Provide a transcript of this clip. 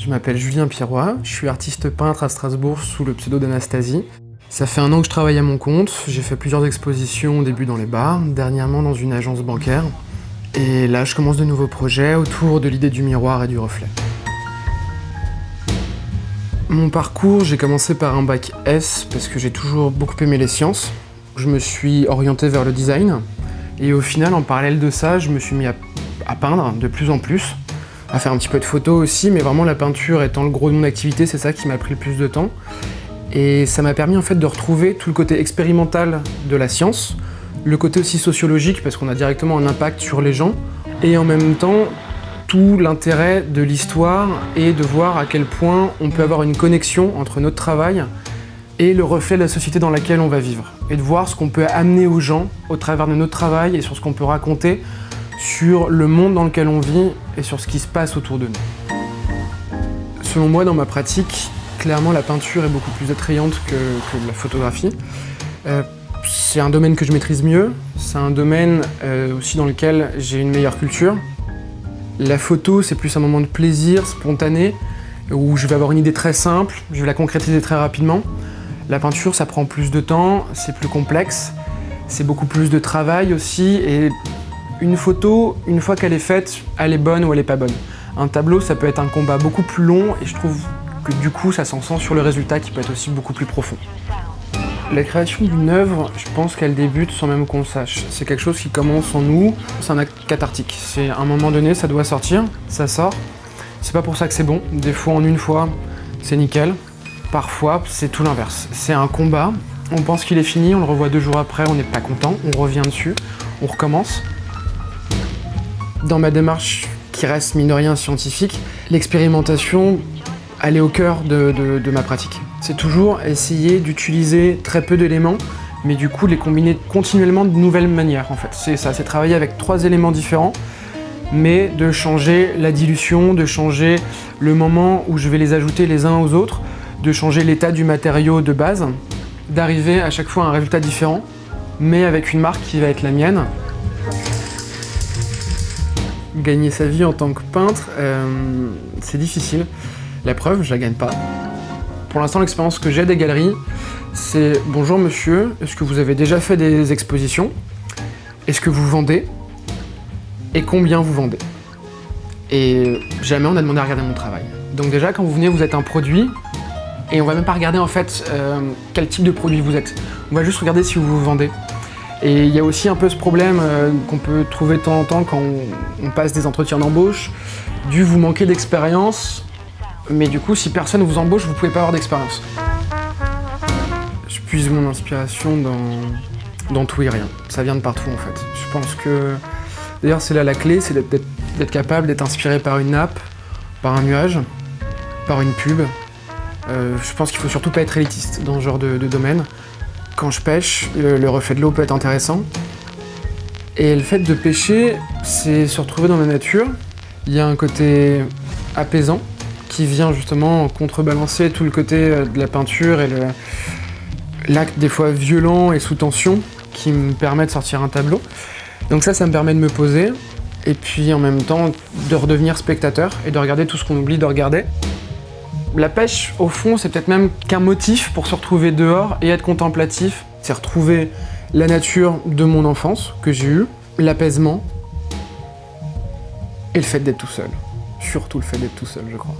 Je m'appelle Julien Pirois, je suis artiste peintre à Strasbourg sous le pseudo d'Anastasie. Ça fait 1 an que je travaille à mon compte, j'ai fait plusieurs expositions au début dans les bars, dernièrement dans une agence bancaire. Et là, je commence de nouveaux projets autour de l'idée du miroir et du reflet. Mon parcours, j'ai commencé par un bac S parce que j'ai toujours beaucoup aimé les sciences. Je me suis orienté vers le design et au final, en parallèle de ça, je me suis mis à peindre de plus en plus, à faire un petit peu de photos aussi, mais vraiment la peinture étant le gros de mon activité, c'est ça qui m'a pris le plus de temps. Et ça m'a permis en fait de retrouver tout le côté expérimental de la science, le côté aussi sociologique parce qu'on a directement un impact sur les gens, et en même temps tout l'intérêt de l'histoire et de voir à quel point on peut avoir une connexion entre notre travail et le reflet de la société dans laquelle on va vivre. Et de voir ce qu'on peut amener aux gens au travers de notre travail et sur ce qu'on peut raconter sur le monde dans lequel on vit et sur ce qui se passe autour de nous. Selon moi, dans ma pratique, clairement la peinture est beaucoup plus attrayante que la photographie. C'est un domaine que je maîtrise mieux, c'est un domaine aussi dans lequel j'ai une meilleure culture. La photo, c'est plus un moment de plaisir, spontané, où je vais avoir une idée très simple, je vais la concrétiser très rapidement. La peinture, ça prend plus de temps, c'est plus complexe, c'est beaucoup plus de travail aussi, et une photo, une fois qu'elle est faite, elle est bonne ou elle est pas bonne. Un tableau, ça peut être un combat beaucoup plus long, et je trouve que du coup, ça s'en sent sur le résultat qui peut être aussi beaucoup plus profond. La création d'une œuvre, je pense qu'elle débute sans même qu'on le sache. C'est quelque chose qui commence en nous, c'est un acte cathartique. C'est à un moment donné, ça doit sortir, ça sort. C'est pas pour ça que c'est bon. Des fois, en une fois, c'est nickel. Parfois, c'est tout l'inverse. C'est un combat, on pense qu'il est fini, on le revoit 2 jours après, on n'est pas content, on revient dessus, on recommence. Dans ma démarche, qui reste mine de rien scientifique, l'expérimentation, elle est au cœur de ma pratique. C'est toujours essayer d'utiliser très peu d'éléments, mais du coup les combiner continuellement de nouvelles manières en fait. C'est ça, c'est travailler avec 3 éléments différents, mais de changer la dilution, de changer le moment où je vais les ajouter les uns aux autres, de changer l'état du matériau de base, d'arriver à chaque fois à un résultat différent, mais avec une marque qui va être la mienne. Gagner sa vie en tant que peintre, c'est difficile. La preuve, je la gagne pas. Pour l'instant, l'expérience que j'ai des galeries, c'est « Bonjour monsieur, est-ce que vous avez déjà fait des expositions? Est-ce que vous vendez? Et combien vous vendez ?» Et jamais on a demandé à regarder mon travail. Donc déjà, quand vous venez, vous êtes un produit, et on va même pas regarder en fait quel type de produit vous êtes. On va juste regarder si vous vous vendez. Et il y a aussi un peu ce problème qu'on peut trouver de temps en temps quand on passe des entretiens d'embauche, du vous manquez d'expérience, mais du coup, si personne vous embauche, vous pouvez pas avoir d'expérience. Je puise mon inspiration dans tout et rien. Ça vient de partout en fait. Je pense que, d'ailleurs c'est là la clé, c'est d'être capable d'être inspiré par une nappe, par un nuage, par une pub. Je pense qu'il faut surtout pas être élitiste dans ce genre de domaine. Quand je pêche, le reflet de l'eau peut être intéressant. Et le fait de pêcher, c'est se retrouver dans la nature. Il y a un côté apaisant qui vient justement contrebalancer tout le côté de la peinture et l'acte des fois violent et sous tension qui me permet de sortir un tableau. Donc ça me permet de me poser et puis en même temps de redevenir spectateur et de regarder tout ce qu'on oublie de regarder. La pêche, au fond, c'est peut-être même qu'un motif pour se retrouver dehors et être contemplatif. C'est retrouver la nature de mon enfance que j'ai eue, l'apaisement et le fait d'être tout seul. Surtout le fait d'être tout seul, je crois.